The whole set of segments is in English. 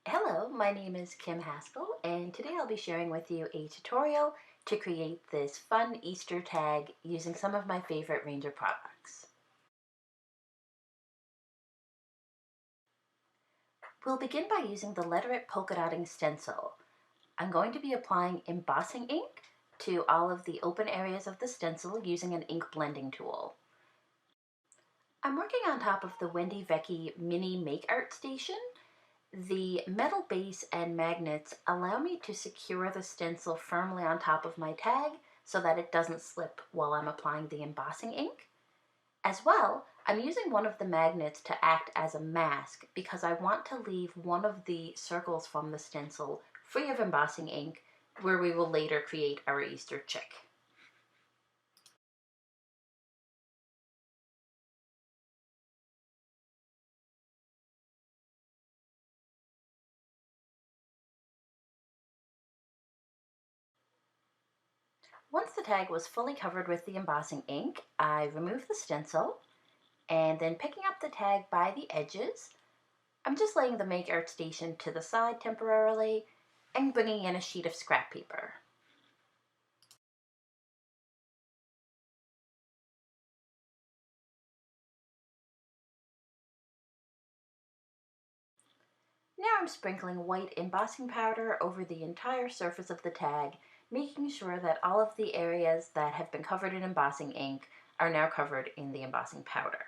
Hello, my name is Kim Haskell, and today I'll be sharing with you a tutorial to create this fun Easter tag using some of my favorite Ranger products. We'll begin by using the Letter It polka dotting stencil. I'm going to be applying embossing ink to all of the open areas of the stencil using an ink blending tool. I'm working on top of the Wendy Vecchi Mini Make Art Station. The metal base and magnets allow me to secure the stencil firmly on top of my tag so that it doesn't slip while I'm applying the embossing ink. As well, I'm using one of the magnets to act as a mask because I want to leave one of the circles from the stencil free of embossing ink where we will later create our Easter chick. Once the tag was fully covered with the embossing ink, I removed the stencil and then picking up the tag by the edges, I'm just laying the Make Art Station to the side temporarily and bringing in a sheet of scrap paper. Now I'm sprinkling white embossing powder over the entire surface of the tag, making sure that all of the areas that have been covered in embossing ink are now covered in the embossing powder.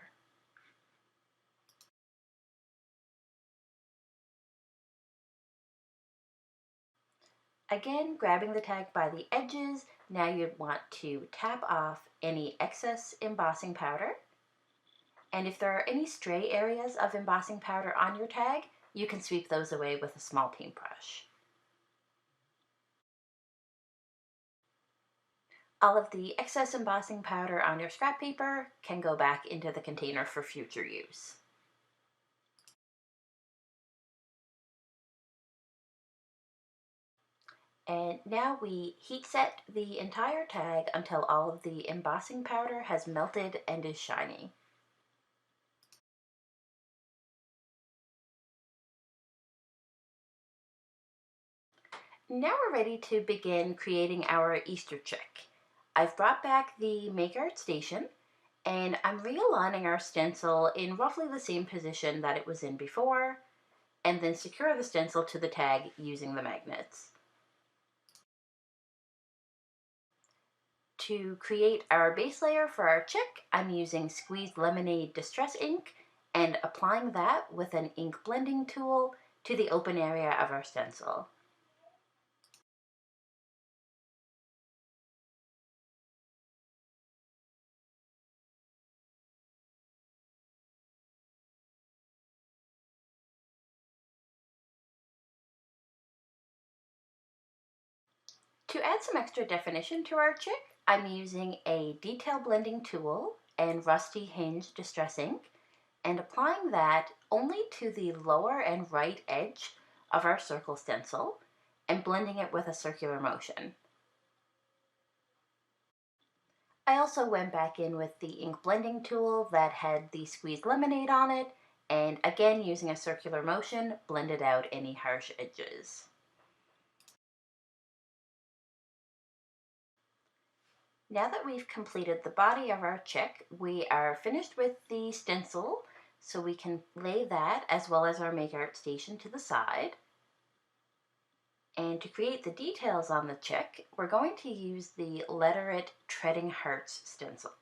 Again, grabbing the tag by the edges, now you'd want to tap off any excess embossing powder. And if there are any stray areas of embossing powder on your tag, you can sweep those away with a small paintbrush. All of the excess embossing powder on your scrap paper can go back into the container for future use. And now we heat set the entire tag until all of the embossing powder has melted and is shiny. Now we're ready to begin creating our Easter chick. I've brought back the Make Art Station and I'm realigning our stencil in roughly the same position that it was in before, and then secure the stencil to the tag using the magnets. To create our base layer for our chick, I'm using Squeezed Lemonade Distress ink and applying that with an ink blending tool to the open area of our stencil. To add some extra definition to our chick, I'm using a detail blending tool and Rusty Hinge Distress ink and applying that only to the lower and right edge of our circle stencil and blending it with a circular motion. I also went back in with the ink blending tool that had the squeezed lemonade on it, and again using a circular motion, blended out any harsh edges. Now that we've completed the body of our chick, we are finished with the stencil, so we can lay that as well as our Make Art Station to the side. And to create the details on the chick, we're going to use the Letter It Treading Hearts stencil.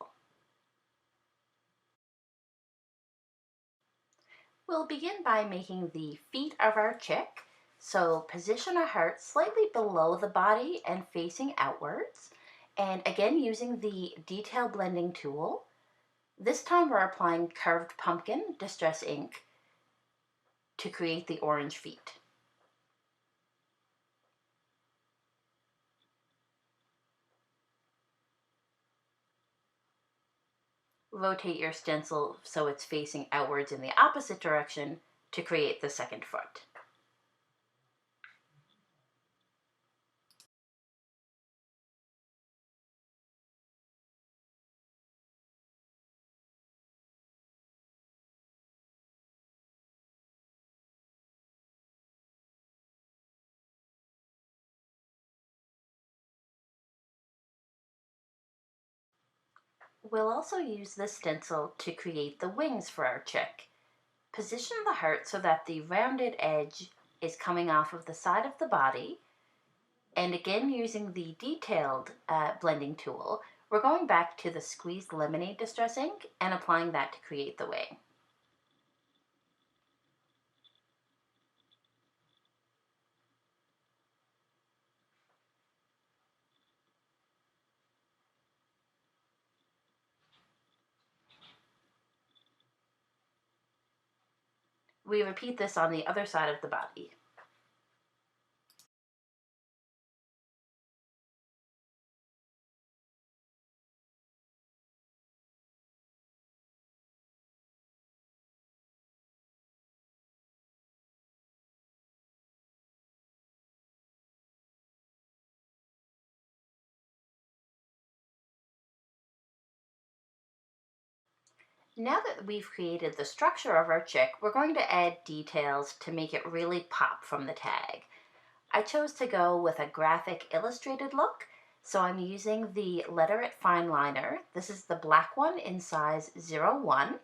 We'll begin by making the feet of our chick. So position a heart slightly below the body and facing outwards. And again, using the detail blending tool. This time we're applying Carved Pumpkin Distress ink to create the orange feet. Rotate your stencil so it's facing outwards in the opposite direction to create the second foot. We'll also use the stencil to create the wings for our chick. Position the heart so that the rounded edge is coming off of the side of the body. And again, using the detailed blending tool, we're going back to the squeezed lemonade distress ink and applying that to create the wing. We repeat this on the other side of the body. Now that we've created the structure of our chick, we're going to add details to make it really pop from the tag. I chose to go with a graphic illustrated look, so I'm using the Letter-It Fineliner. This is the black one in size 01,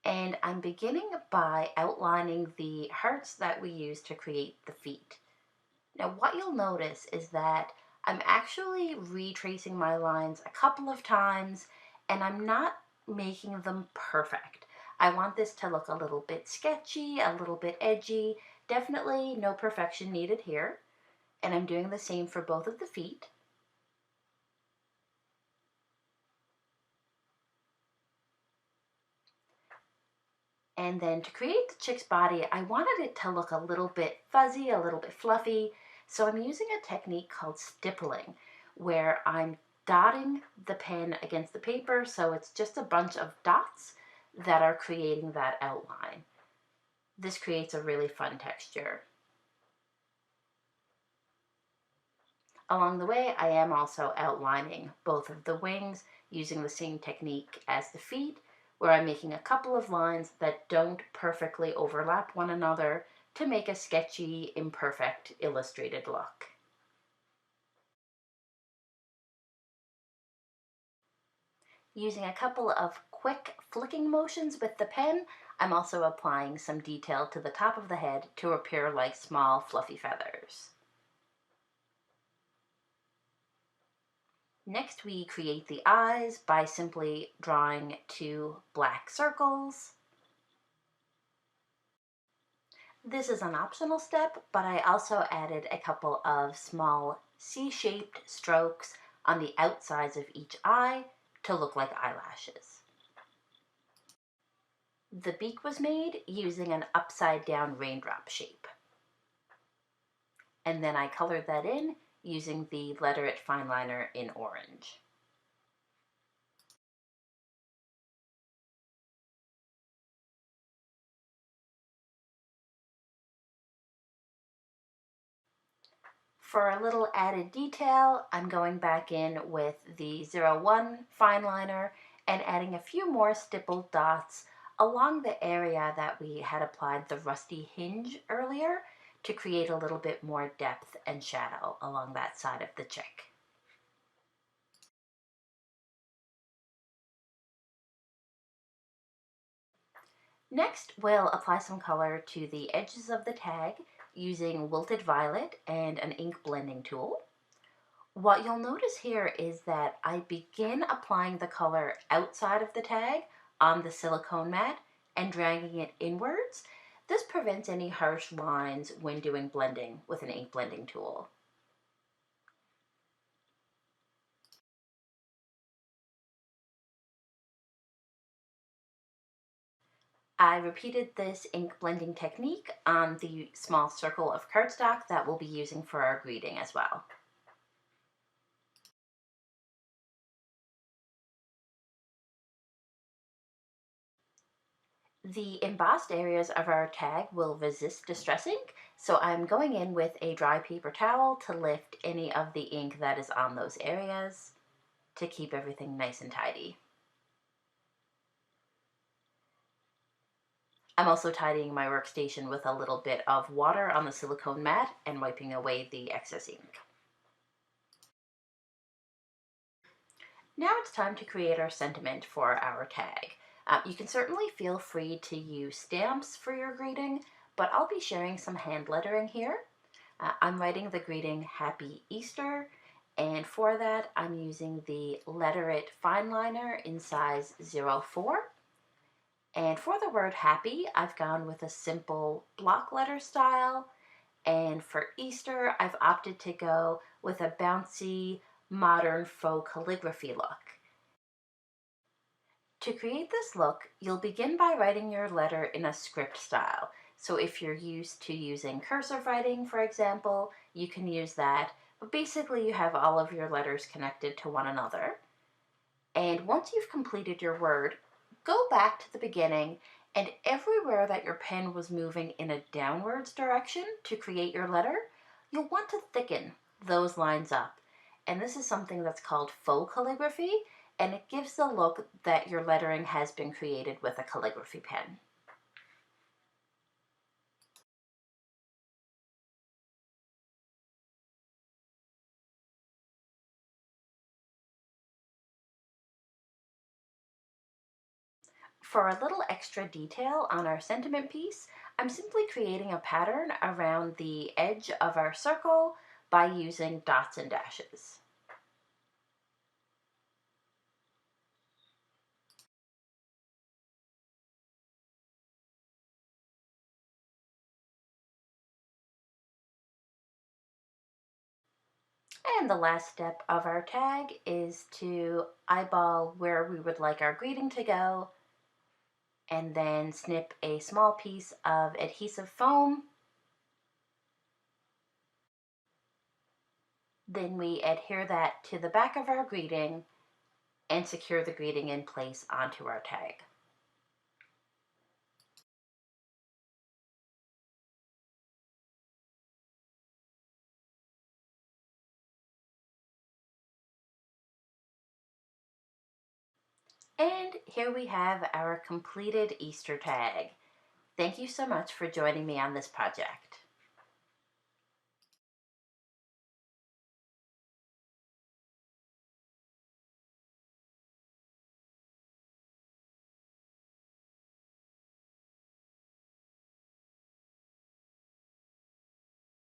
and I'm beginning by outlining the hearts that we use to create the feet. Now what you'll notice is that I'm actually retracing my lines a couple of times, and I'm not making them perfect. I want this to look a little bit sketchy, a little bit edgy. Definitely no perfection needed here. And I'm doing the same for both of the feet. And then to create the chick's body, I wanted it to look a little bit fuzzy, a little bit fluffy. So I'm using a technique called stippling, where I'm dotting the pen against the paper so it's just a bunch of dots that are creating that outline. This creates a really fun texture. Along the way, I am also outlining both of the wings using the same technique as the feet, where I'm making a couple of lines that don't perfectly overlap one another to make a sketchy, imperfect, illustrated look. Using a couple of quick flicking motions with the pen, I'm also applying some detail to the top of the head to appear like small fluffy feathers. Next, we create the eyes by simply drawing 2 black circles. This is an optional step, but I also added a couple of small C-shaped strokes on the outsides of each eye to look like eyelashes. The beak was made using an upside down raindrop shape. And then I colored that in using the Letter-It Fineliner in orange. For a little added detail, I'm going back in with the 01 Fineliner and adding a few more stippled dots along the area that we had applied the rusty hinge earlier to create a little bit more depth and shadow along that side of the chick. Next, we'll apply some color to the edges of the tag using Wilted Violet and an ink blending tool. What you'll notice here is that I begin applying the color outside of the tag on the silicone mat and dragging it inwards. This prevents any harsh lines when doing blending with an ink blending tool. I repeated this ink blending technique on the small circle of cardstock that we'll be using for our greeting as well. The embossed areas of our tag will resist distress ink, so I'm going in with a dry paper towel to lift any of the ink that is on those areas to keep everything nice and tidy. I'm also tidying my workstation with a little bit of water on the silicone mat and wiping away the excess ink. Now it's time to create our sentiment for our tag. You can certainly feel free to use stamps for your greeting, but I'll be sharing some hand lettering here. I'm writing the greeting Happy Easter, and for that I'm using the Letter It Fineliner in size 04. And for the word happy, I've gone with a simple block letter style, and for Easter, I've opted to go with a bouncy, modern faux calligraphy look. To create this look, you'll begin by writing your letter in a script style. So if you're used to using cursive writing, for example, you can use that. But basically, you have all of your letters connected to one another. And once you've completed your word, go back to the beginning, and everywhere that your pen was moving in a downwards direction to create your letter, you'll want to thicken those lines up. And this is something that's called faux calligraphy, and it gives the look that your lettering has been created with a calligraphy pen. For a little extra detail on our sentiment piece, I'm simply creating a pattern around the edge of our circle by using dots and dashes. And the last step of our tag is to eyeball where we would like our greeting to go, and then snip a small piece of adhesive foam. Then we adhere that to the back of our greeting and secure the greeting in place onto our tag. And here we have our completed Easter tag. Thank you so much for joining me on this project.